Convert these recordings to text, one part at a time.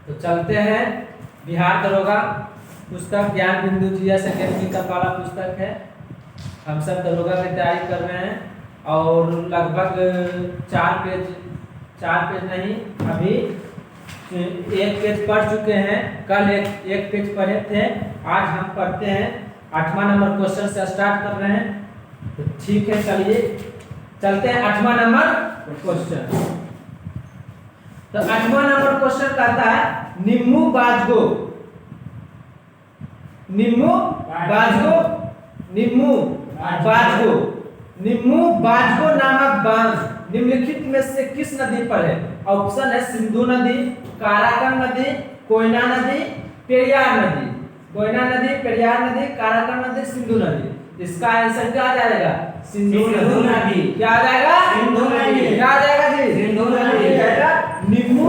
तो चलते हैं बिहार दरोगा पुस्तक ज्ञान बिंदु जीएस अकेडमी का पहला पुस्तक है। हम सब दरोगा की तैयारी कर रहे हैं और लगभग 4 पेज नहीं, अभी 1 पेज पढ़ चुके हैं। कल एक पेज पढ़े थे। आज हम पढ़ते हैं 8वां नंबर क्वेश्चन से स्टार्ट कर रहे हैं। तो ठीक है, चलिए चलते हैं 8वां नंबर क्वेश्चन। तो 8वां नंबर क्वेश्चन कहता है निम्मू बाजगो नामक बांध निम्नलिखित में से किस नदी पर है? ऑप्शन है सिंधु नदी, काराकंड नदी, कोयना नदी, पेरियार नदी। कोयना नदी, पेरियार नदी, काराकंड नदी, सिंधु नदी। इसका आंसर क्या आ जाएगा? सिंधु नदी। क्या आ जाएगा? सिंधु नदी। क्या आ जाएगा जी? सिंधु नदी जाएगा। निम्मू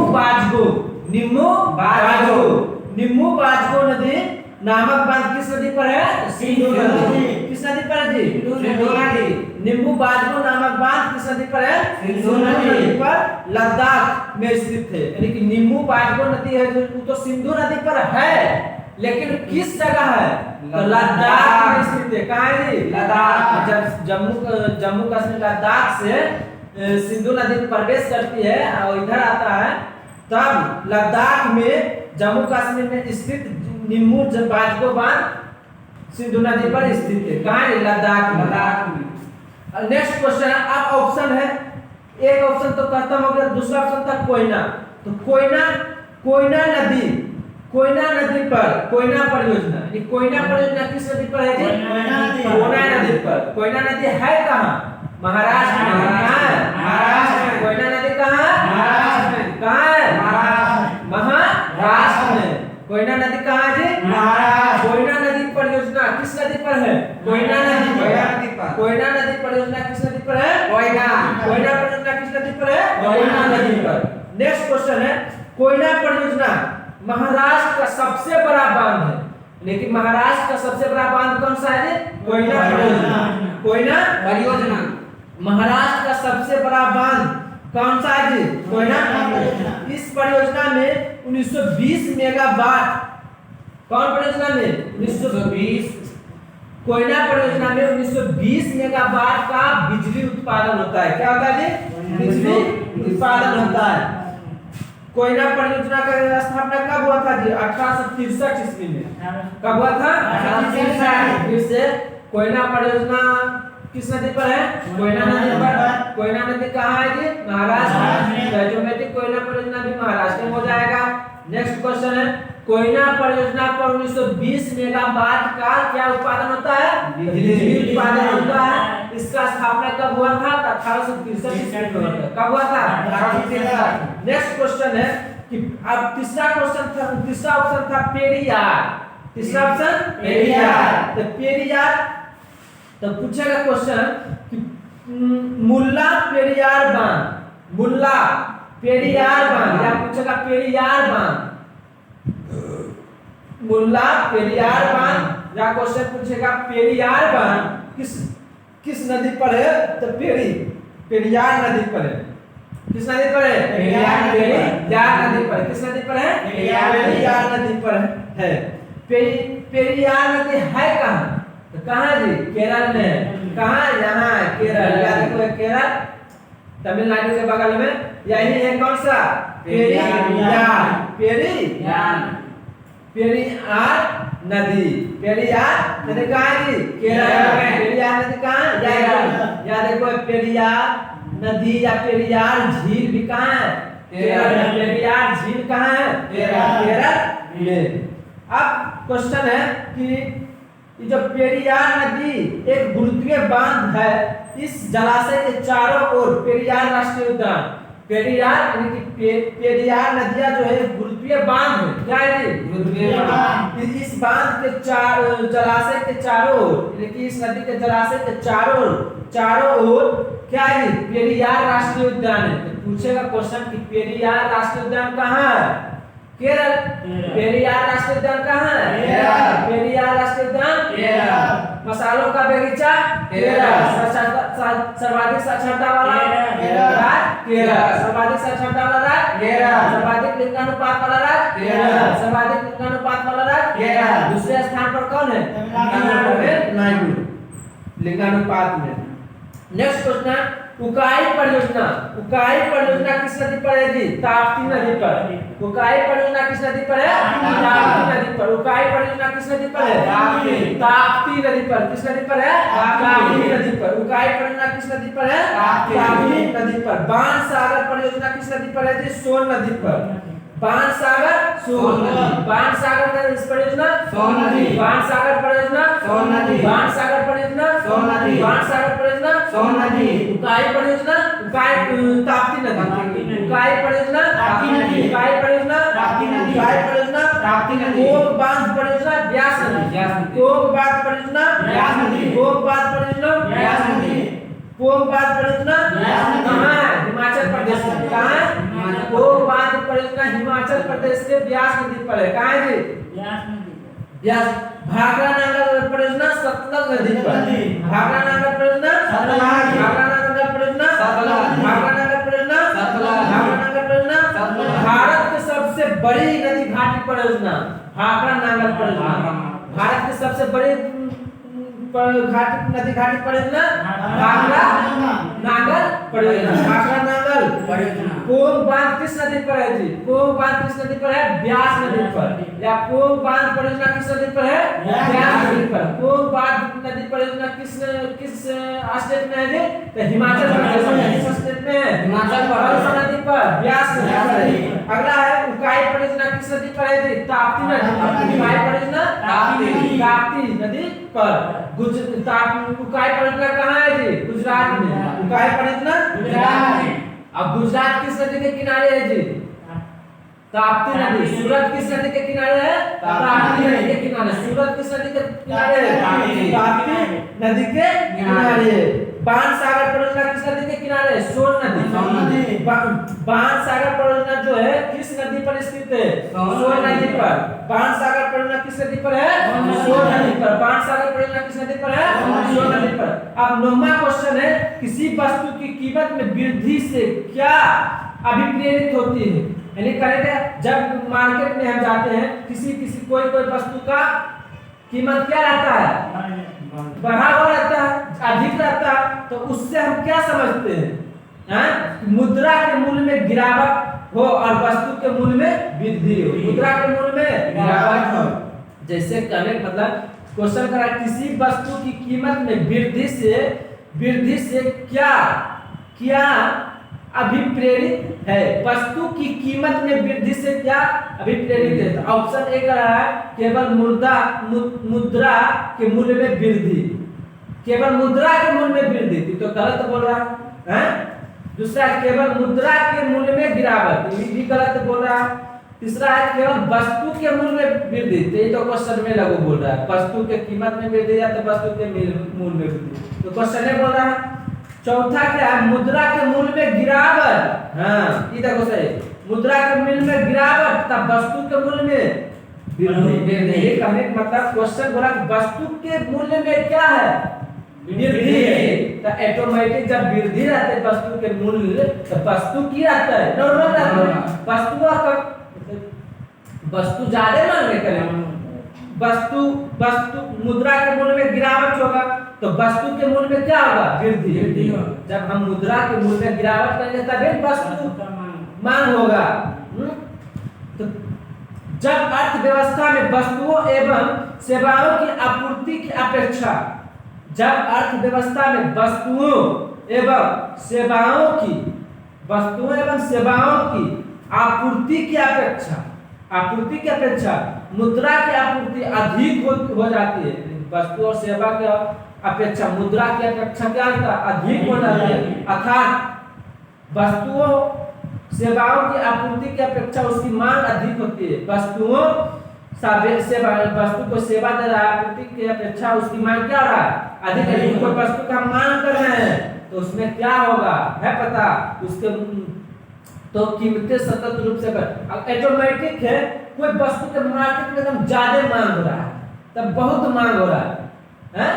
बाजगो नदी नामक बांध किस नदी पर है? सिंधु नदी। किस नदी पर है जी? सिंधु नदी। निम्बू बाजगो नामक बांध किस नदी पर है? सिंधु नदी पर लद्दाख में स्थित है। यानी कि निम्बू बाजगो नदी है जो तो सिंधु नदी पर है, लेकिन किस जगह है? तो लद्दाख में स्थित है। कहाँ है जी? लद्दाख। जब जम्मू कश्मीर लद्दाख से सिंधु नदी प्रवेश करती है और इधर आता है, तब लद्दाख में जम्मू कश्मीर में स्थित निम्बू बाजगो बांध सिंधु नदी पर स्थित है। कहाँ है? लद्दाख में। नेक्स्ट क्वेश्चन, अब ऑप्शन है, एक ऑप्शन तो खत्म हो गया, दूसरा ऑप्शन था कोयना। तो कोयना नदी पर कोयना परियोजना किस नदी पर है जी? कोयना नदी पर। कोयना नदी है कहाँ? महाराष्ट्र में। कहाँ है? महाराष्ट्र में। कोयना नदी कहाँ है? महाराष्ट्र में। कहाँ है? महाराष्ट्र में। कोयना नदी कहाँ है जी? महाराष्ट्र। कोयना नदी परियोजना किस नदी पर है? कोयना नदी पर। कोयना नदी परियोजना किस नदी पर है? कोयना परियोजना किस नदी पर है? कोयना नदी पर। नेक्स्ट क्वेश्चन है, कोयना परियोजना महाराष्ट्र का सबसे बड़ा बांध है। लेकिन महाराष्ट्र का सबसे बड़ा बांध कौन सा है? कोयना परियोजना। महाराष्ट्र का सबसे बड़ा बांध कौन सा है जी? कोयना परियोजना। इस परियोजना में 1920 मेगावाट, कौन परियोजना में? 1920। कोयना परियोजना में 1920 मेगावाट का बिजली उत्पादन होता है। क्या होता है जी? बिजली उत्पादन होता है। कोयना परियोजना का स्थापना कब हुआ था जी? 1863 ईस्वी में। कब हुआ था? 1863। फिर से कोयना परियोजना किस नदी पर है? कोयना नदी पर। कोयना नदी कहाँ है जी? महाराष्ट्र में। ऑटोमेटिक कोयना परियोजना भी महाराष्ट्र में हो जाएगा। नेक्स्ट क्वेश्चन है, कोयना परियोजना पर 1920 मेगावाट का क्या उत्पादन होता है? बिजली उत्पादन होता है। इसका स्थापना कब हुआ था? 1863 ईस्वी में हुआ था। कब हुआ था? 1863। नेक्स्ट क्वेश्चन है कि अब तीसरा ऑप्शन था पेरियार। तीसरा ऑप्शन पेरियार। तो पेरियार, तो पूछेगा क्वेश्चन कि मुल्ला पेरियार बांध या पूछेगा पेरियार बांध, मुल्ला पेरियार बांध या क्वेश्चन पूछेगा पेरियार बांध किस नदी पर है? तो पेरियार नदी पर है। किस नदी पर है? पेरियार नदी पर। किस नदी पर है? पेरियार नदी पर है। पेरियार नदी है कहाँ? तो कहाँ जी? केरल में। कहाँ? यहाँ है केरल। या देखो केरल तमिलनाडु के बगल में, यही है कौन सा? पेरियार नदी। पेरियार नदी कहाँ है जी? केरल में। पेरियार नदी कहाँ? या देखो पेरियार नदी या पेरियार झील भी कहाँ है? केरल में। पेरियार झील कहाँ है? केरल में। अब क्वेश्चन है कि जो पेरियार नदी एक गुरुत्वीय बांध है, इस जलाशय के चारों ओर पेरियार राष्ट्रीय उद्यान, पेरियार यानी कि पेरियार नदियां जो है गुरुत्वीय बांध है। क्या है? गुरुत्वीय बांध। इस बांध के जलाशय के चारों ओर, यानी कि इस नदी के जलाशय के चारों ओर क्या है? पेरियार राष्ट्रीय उद्यान है। तो पूछेगा क्वेश्चन कि पेरियार राष्ट्रीय उद्यान कहाँ है? केरल। पेरियार राष्ट्रीय उद्यान कहाँ है? पेरियार राष्ट्रीय उद्यान केरल। मसालों का बगीचा केरल। सर्वाधिक साक्षरता वाला राज्य केरल। सर्वाधिक साक्षरता वाला राज्य केरल। सर्वाधिक लिंगानुपात वाला राज्य केरल। सर्वाधिक लिंगानुपात वाला राज्य केरल। दूसरे स्थान पर कौन है? तमिलनाडु लिंगानुपात में। नेक्स्ट क्वेश्चन है उकाई परियोजना। उकाई परियोजना किस नदी पर है जी? ताप्ती नदी पर। उकाई परियोजना किस नदी पर है? ताप्ती नदी पर। उकाई परियोजना किस नदी पर है? ताप्ती नदी पर। किस नदी पर है? ताप्ती नदी पर। उकाई परियोजना किस नदी पर है? ताप्ती नदी पर। बाणसागर परियोजना किस नदी पर है जी? सोन नदी पर। बाणसागर सोन नदी। बाणसागर परियोजना सोन नदी। बाणसागर परियोजना सोन नदी। बाणसागर परियोजना सोन नदी। बाणसागर परियोजना सोन नदी। उकाई परियोजना उकाई ताप्ती नदी। उकाई परियोजना ताप्ती नदी। उकाई परियोजना ताप्ती नदी। उकाई परियोजना ताप्ती नदी। कोक बांध परियोजना व्यास नदी। कोक बांध परियोजना व्यास नदी। कोक बांध परियोजना व्यास नदी। कोक बांध परियोजना कहाँ है? हिमाचल प्रदेश में। कहाँ है? कोक बांध परियोजना हिमाचल प्रदेश के व्यास नदी पर है। कहाँ है जी? व्यास। भाखड़ा नांगल परियोजना सतलज नदी पर। भाखड़ा नांगल परियोजना सतलज। भाखड़ा नांगल परियोजना सतलज। भाखड़ा नांगल परियोजना सतलज। भाखड़ा नांगल परियोजना सतलज। भारत की सबसे बड़ी नदी घाटी परियोजना भाखड़ा नांगल परियोजना। भारत की सबसे बड़ी नदी घाटी परियोजना भाखड़ा नांगल परियोजना। भाखड़ा नांगल परियोजना। कोक बांध किस नदी पर है जी? कोक बांध किस नदी पर है? व्यास नदी पर। या कोक बांध परियोजना किस नदी पर है? व्यास नदी पर। कोक बांध नदी परियोजना किस स्टेट में है जी? तो हिमाचल प्रदेश में। किस स्टेट में है? हिमाचल प्रदेश नदी पर व्यास नदी। अगला है उकाई परियोजना किस नदी पर है जी? ताप्ती नदी। उकाई परियोजना ताप्ती नदी पर। उकाई परियोजना कहाँ है जी? गुजरात में। उकाई परियोजना गुजरात में। अब गुजरात किस नदी के किनारे है जी? ताप्ती नदी। सूरत किस नदी के किनारे है? ताप्ती नदी के किनारे। सूरत किस नदी के किनारे है? ताप्ती नदी के किनारे। बाणसागर परियोजना किस नदी के किनारे है? सोन नदी। बाणसागर परियोजना जो है किस नदी पर स्थित है? सोन नदी पर। बाणसागर परियोजना किस नदी पर है? सोन नदी पर। बाणसागर परियोजना किस नदी पर है? सोन नदी पर। अब 9वां क्वेश्चन है किसी वस्तु की कीमत में वृद्धि से क्या अभिप्रेरित होती है? यानी करेंगे जब मार्केट में हम जाते हैं किसी कोई वस्तु का कीमत क्या रहता है? बढ़ा हुआ रहता है, अधिक रहता है, तो उससे हम क्या समझते हैं? मुद्रा के मूल्य में गिरावट हो और वस्तु के मूल्य में वृद्धि हो। मुद्रा के मूल्य में गिरावट हो। जैसे कहने मतलब क्वेश्चन करा किसी वस्तु की कीमत में वृद्धि से क्या अभिप्रेरित है? वस्तु की कीमत में वृद्धि से क्या अभिप्रेरित है? तो ऑप्शन ए रहा है केवल मुद्रा के मूल्य में वृद्धि। केवल मुद्रा के मूल्य में वृद्धि तो गलत बोल रहा है। दूसरा केवल मुद्रा के मूल्य में गिरावट, ये भी गलत बोल रहा है। तीसरा है केवल वस्तु के मूल्य में वृद्धि, तो ये तो क्वेश्चन में लगो बोल रहा है। वस्तु के कीमत में वृद्धि या तो वस्तु के मूल्य में वृद्धि, तो क्वेश्चन में बोल रहा है। चौथा क्या है? मुद्रा के मूल्य में गिरावट। हाँ ये देखो सही, मुद्रा के मूल्य में गिरावट तब वस्तु के मूल्य में वृद्धि। ये कहने का मतलब क्वेश्चन बोला कि वस्तु के मूल्य में क्या है? वृद्धि। तो ऑटोमेटिक जब वृद्धि रहते है वस्तु के मूल्य तो वस्तु की रहता है नॉर्मल रहता है। वस्तु ज्यादा मांगने करें, वस्तु मुद्रा के मूल्य में गिरावट होगा तो वस्तु के मूल्य में क्या होगा? वृद्धि। जब हम मुद्रा के मूल्य में गिरावट करेंगे तभी वस्तु मांग होगा। तो जब अर्थव्यवस्था में वस्तुओं एवं सेवाओं की आपूर्ति की अपेक्षा, जब अर्थव्यवस्था में वस्तुओं एवं सेवाओं की आपूर्ति की अपेक्षा मुद्रा की आपूर्ति अधिक हो जाती है। वस्तु और सेवा की अपेक्षा मुद्रा की अपेक्षा क्या होता है? अधिक हो जाती है। अर्थात वस्तुओं सेवाओं की आपूर्ति की अपेक्षा उसकी मांग अधिक होती है। वस्तु को सेवा दे रहा है, आपूर्ति की अपेक्षा उसकी मांग क्या हो रहा है? अधिक है। कोई वस्तु का मांग कर रहे हैं तो उसमें क्या होगा है पता? उसके तो कीमतें सतत रूप से ऑटोमेटिक है। कोई वस्तु के मार्केट में एकदम ज्यादा मांग हो रहा है तब बहुत मांग हो रहा है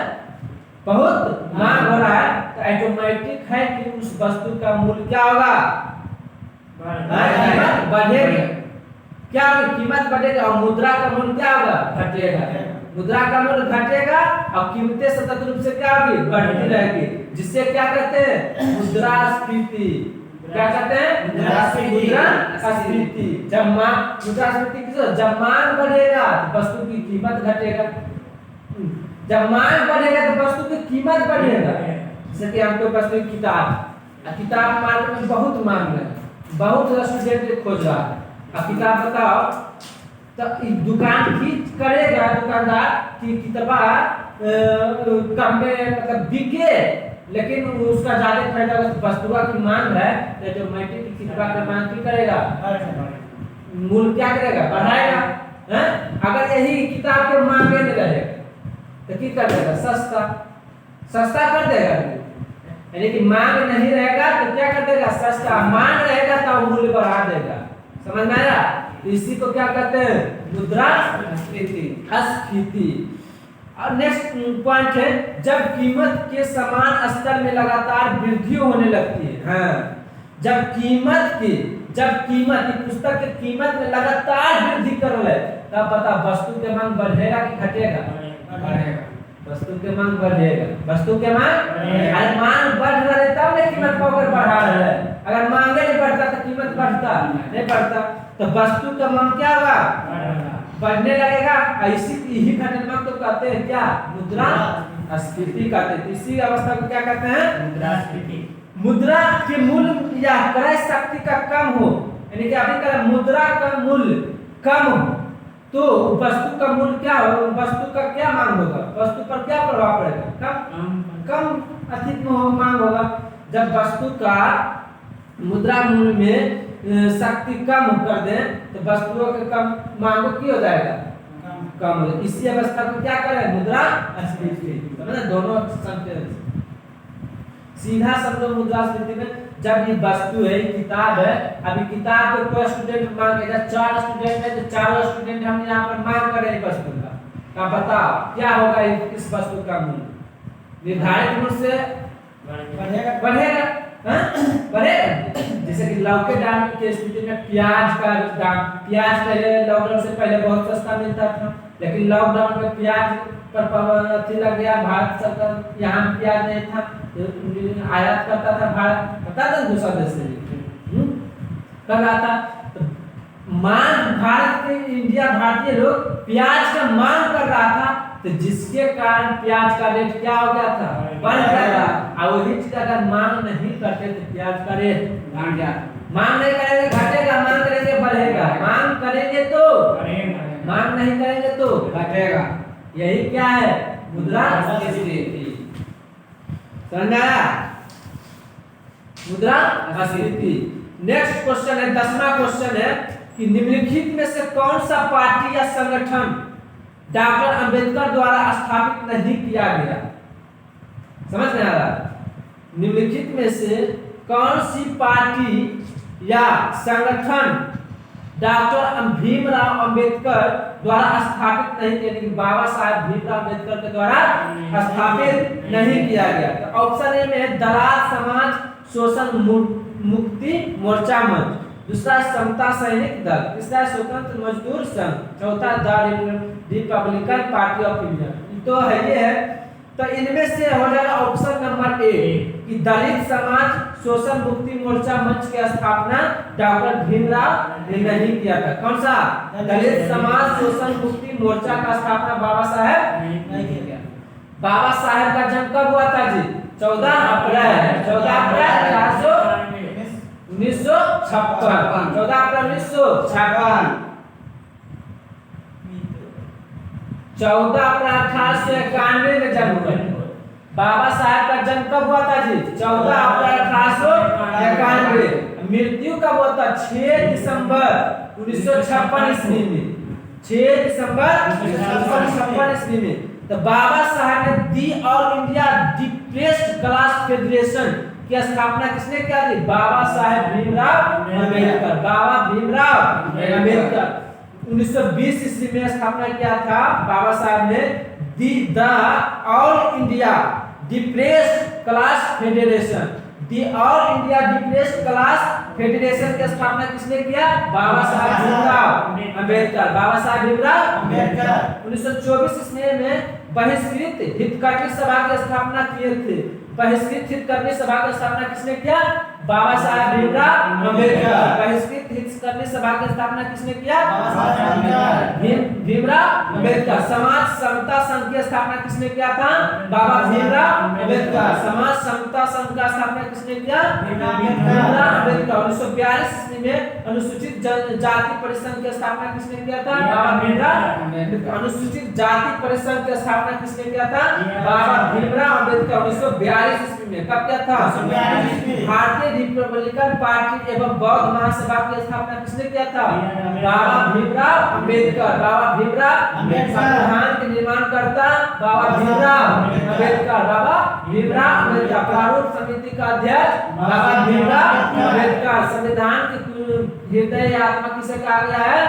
बहुत मांग हो रहा है, तो ऑटोमेटिक है कि उस वस्तु का मूल्य क्या होगा, कीमत बढ़ेगी। क्या होगी, कीमत बढ़ेगा और मुद्रा का मूल्य क्या होगा, घटेगा। मुद्रा का मूल्य घटेगा और कीमतें सतत रूप से क्या होगी, बढ़ती रहेगी, जिससे क्या कहते हैं, मुद्रास्फीति। क्या कहते हैं, मुद्रास्फीति। जब मांग, मुद्रास्फीति किस, जब मांग बढ़ेगा तो वस्तु की कीमत घटेगा, जब मांग बढ़ेगा तो वस्तु की कीमत बढ़ेगा। जैसे कि हमको पास में किताब मार्केट में बहुत मांग है, बहुत स्टूडेंट खोज रहा है। अब किताब बताओ तो दुकान ठीक करेगा दुकानदार कि किताबा कम में मतलब बिके, लेकिन उसका ज्यादा फायदा वस्तु की मांग है तो ऑटोमेटिक किताब का मांग की करेगा, मूल्य क्या करेगा, बढ़ाएगा। हैं, अगर यही किताब के मांग में रहेगा तो क्या कर देगा, सस्ता कर देगा। यानी कि मांग नहीं रहेगा तो क्या कर देगा, सस्ता। मांग रहेगा तो मूल्य बढ़ा देगा। समझ में आया, इसी को क्या कहते हैं, मुद्रास्फीति। और नेक्स्ट पॉइंट है, जब कीमत के समान स्तर में लगातार वृद्धि होने लगती है। हाँ, जब कीमत पुस्तक के कीमत में लगातार वृद्धि कर रहे तब पता वस्तु के मांग बढ़ेगा कि घटेगा, बढ़ेगा। वस्तु के मांग बढ़ेगा, वस्तु के मांग, अगर मांग बढ़ रहा है तब ना कीमत पाकर बढ़ा रहा है। अगर मांग नहीं बढ़ता तो कीमत बढ़ता नहीं बढ़ता, तो वस्तु का मांग क्या होगा, बढ़ने लगेगा। यही घटना को कहते हैं क्या, मुद्रास्फीति कहते हैं। इसी अवस्था को क्या कहते हैं, मुद्रास्फीति। मुद्रा के मूल्य या क्रय शक्ति का कम हो, यानी कि अभी का मुद्रा का मूल्य कम हो तो वस्तु का मूल्य क्या हो, वस्तु का क्या मांग होगा, वस्तु पर क्या प्रभाव पड़ेगा, कम अधिक मांग होगा। जब वस्तु का मुद्रा मूल्य में शक्ति कम कर दे तो वस्तुओं के कम मांग की हो जाएगा, कम हो। इसी अवस्था को क्या करें, मुद्रास्फीति। समझे, दोनों सीधा शब्द मुद्रास्फीति में जब ये वस्तु है, किताब है, अभी किताब को कोई स्टूडेंट मांगेगा, 4 स्टूडेंट है तो चारों स्टूडेंट हम यहाँ पर मांग कर रहे हैं वस्तु का, बताओ क्या होगा इस वस्तु का मूल्य, निर्धारित मूल्य से बढ़ेगा। जैसे कि लौकी दाम के स्थिति में प्याज का दाम, प्याज पहले लॉकडाउन से पहले बहुत सस्ता मिलता था, लेकिन लॉकडाउन में प्याज पर पाबंदी लग गया। भारत सरकार यहाँ प्याज नहीं था, आयात करता था भारत, पता था दूसरा देश से कर रहा था। तो मांग भारत के, इंडिया भारतीय लोग प्याज का मांग कर रहा था, तो जिसके कारण प्याज का रेट क्या हो गया था, बढ़ गया था। और वही चीज अगर मांग नहीं करते तो प्याज का रेट बढ़ गया। मांग नहीं करेंगे घटेगा, मांग करेंगे बढ़ेगा, मांग करेंगे तो मांग नहीं करेंगे तो घटेगा। यही क्या है, मुद्रास्फीति। समझा, मुद्रास्फीति। नेक्स्ट क्वेश्चन है, 10वां क्वेश्चन है कि निम्नलिखित में से कौन सा पार्टी या संगठन डॉक्टर अंबेडकर द्वारा स्थापित नहीं किया गया। समझ में आ रहा, निम्नलिखित में से कौन सी पार्टी या संगठन डॉक्टर भीमराव अंबेडकर द्वारा स्थापित नहीं किया, बाबा साहेब भीमराव अंबेडकर के द्वारा स्थापित नहीं किया गया। तो ऑप्शन ए में दलित समाज शोषण मुक्ति मोर्चा मंच, दूसरा समता सैनिक दल, तीसरा स्वतंत्र मजदूर संघ, चौथा the Republican party of India. तो है ये है, तो इनमें से हो जाएगा ऑप्शन नंबर ए कि दलित समाज शोषण मुक्ति मोर्चा मंच की स्थापना डॉक्टर भीमराव ने नहीं किया था। कौन सा, दलित समाज शोषण मुक्ति मोर्चा का स्थापना बाबा साहेब नहीं किया। बाबा साहेब का जन्म कब हुआ था जी, 14 अप्रैल 1956, 14 अप्रैल 1956, 14 अप्रैल 1891 में जन्म हुआ। बाबा साहब का जन्म कब हुआ था जी, 14 अप्रैल 1891। मृत्यु कब हुआ था, 6 दिसंबर 1956 ईस्वी में, 6 दिसंबर 1956 ईस्वी में। तो बाबा साहब ने the all India depressed class federation की स्थापना किसने किया थी, बाबा साहेब भीमराव अम्बेडकर। बाबा भीमराव अम्बेडकर 1920 ईस्वी में स्थापना किया था बाबा साहब ने the all India depressed class federation, the all India depressed class federation की स्थापना किसने किया? बाबा साहब भीमराव अम्बेडकर। बाबा साहब भीमराव अम्बेडकर 1924 ईस्वी में बहिष्कृत हितकर्मी सभा की स्थापना किए थे। बहिष्कृत हितकर्मी सभा की स्थापना किसने किया? बाबा साहब भीमराव अम्बेडकर। बहिष्कृत हितकर्मी सभा की स्थापना किसने किया? भीमराव अम्बेडकर। समाज समता संघ की स्थापना किसने किया था? बाबा भीमराव अम्बेडकर। समाज समता संघ का स्थापना किसने किया? भीमराव अम्बेडकर। 1942 ईस्वी में अनुसूचित जाति परिषद की स्थापना किसने किया था? बाबा भीमराव अम्बेडकर। अनुसूचित जाति परिषद की स्थापना किसने किया था? बाबा भीमराव अम्बेडकर। 1942 ईस्वी में कब किया था? भारतीय रिपब्लिकन पार्टी एवं बौद्ध महासभा की स्थापना किसने किया था? बाबा भीमराव अम्बेडकर। बाबा भीमराव अम्बेडकर। संविधान के निर्माण करता बाबा भीमराव अम्बेडकर। बाबा भीमराव अम्बेडकर। प्रारूप समिति का अध्यक्ष बाबा भीमराव अम्बेडकर। संविधान की हृदय आत्मा किसे कहा गया है?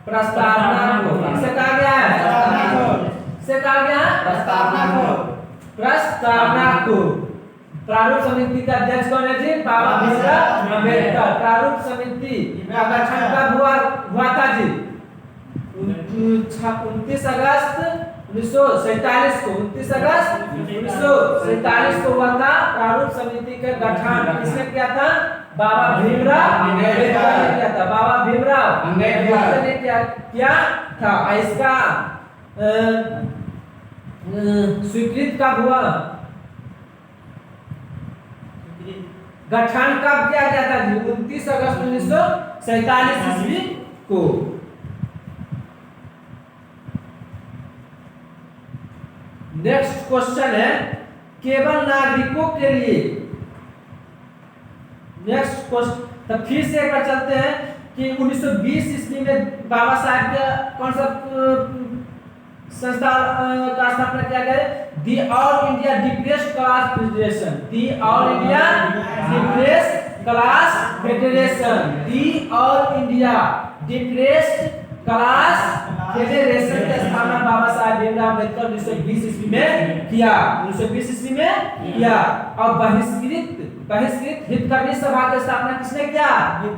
प्रस्तावना को। किसे कहा गया है? किसे कहा गया है? प्रस्तावना को। प्रस्तावना को। प्रारूप समिति का अध्यक्ष कौन है जी? बाबा भीमराव अम्बेडकर। प्रारूप समिति का गठन कब हुआ था जी? 29 अगस्त 1947 को। 29 अगस्त 1947 को हुआ था प्रारूप समिति का गठन। किसने किया था? बाबा भीमराव अम्बेडकर ने किया था। बाबा भीमराव अम्बेडकर ने क्या था? इसका स्वीकृत कब हुआ? गठन कब किया गया था जी? 29 अगस्त 1947 ईस्वी को। नेक्स्ट क्वेश्चन है केवल नागरिकों के लिए। नेक्स्ट क्वेश्चन तो फिर से एक बार चलते हैं कि 1920 ईस्वी में बाबा साहब का कौन सा संस्था का स्थापना किया गया है? The all India depressed class federation. The all India depressed class federation. The all India depressed class federation की स्थापना बाबा साहब भीमराव अम्बेडकर 1920 ईस्वी में किया। 1920 ईस्वी में किया। और बहिष्कृत हितकर्मी सभा की स्थापना किसने किया?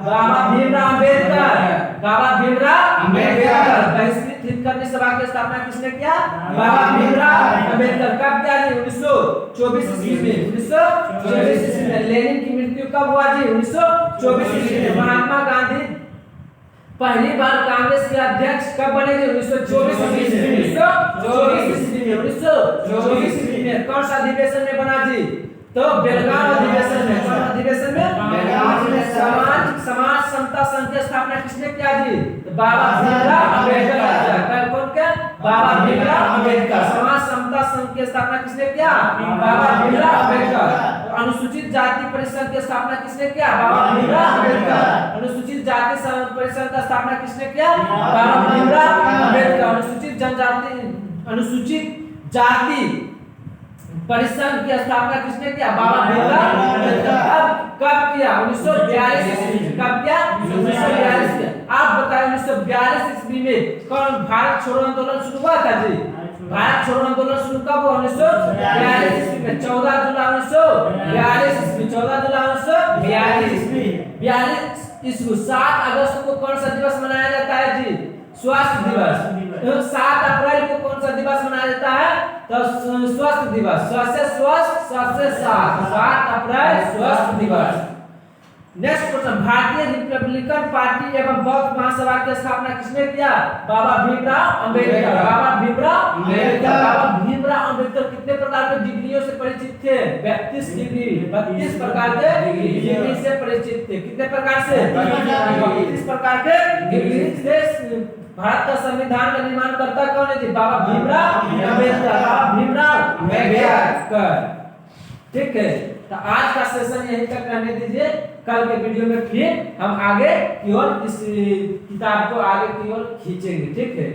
बाबा भीमराव अम्बेडकर। बाबा भीमराव अम्बेडकर। बहिष्कृत हितकर्मी सभा की स्थापना किसने किया? बाबा भीमराव अम्बेडकर। कब किया जी? 1924 ईस्वी में। 1924 ईस्वी में। लेनिन की मृत्यु कब हुआ जी? 1924 ईस्वी में। महात्मा गांधी पहली बार कांग्रेस के अध्यक्ष कब बने थे? 1924 ईस्वी में। 1924 ईस्वी में। कौन सा अधिवेशन में बना जी? तो बेलगाम अधिवेशन में। कौन अधिवेशन में? समाज समता संघ की स्थापना किसने किया जी? तो बाबा भीमराव अम्बेडकर। कौन क्या? बाबा भीमराव अम्बेडकर। समाज समता संघ की स्थापना किसने किया? बाबा भीमराव अम्बेडकर। अनुसूचित जाति परिषद की स्थापना किसने किया? बाबा भीमराव अम्बेडकर। अनुसूचित जाति परिषद का स्थापना किसने किया? बाबा भीमराव अम्बेडकर। अनुसूचित जाति परिषद की स्थापना किसने किया? बाबा भीमराव अम्बेडकर। कब किया? 1942 ईस्वी में। कब किया? 1942 में। आप बताइए 1942 ईस्वी में कौन भारत छोड़ो आंदोलन शुरू हुआ था जी? भारत छोड़ो आंदोलन शुरू कब हुआ? 1942 ईस्वी में। 14 जुलाई 1942 ईस्वी। 14 जुलाई 1942 ईस्वी। 42 ईस्वी। 7 अगस्त को कौन सा दिवस मनाया जाता है जी? स्वास्थ्य दिवस। 7 अप्रैल को कौन सा दिवस मनाया जाता है? तो स्वास्थ्य दिवस। स्वस्थ 7 अप्रैल स्वास्थ्य दिवस। नेक्स्ट क्वेश्चन भारतीय रिपब्लिकन पार्टी एवं बौद्ध महासभा की स्थापना किसने किया? बाबा भीमराव अम्बेडकर। बाबा भीमराव अम्बेडकर। बाबा भीमराव अम्बेडकर कितने प्रकार के डिग्रियों से परिचित थे? 32 डिग्री 32 प्रकार के डिग्री से परिचित थे। कितने प्रकार से? 32 प्रकार के डिग्री से। भारत का संविधान का निर्माण करता कौन है जी? बाबा भीमराव अम्बेडकर। बाबा भीमराव अम्बेडकर। ठीक है, तो आज का सेशन यहीं तक रहने दीजिए। कल के वीडियो में फिर हम आगे की ओर इस किताब को आगे की ओर खींचेंगे। ठीक है।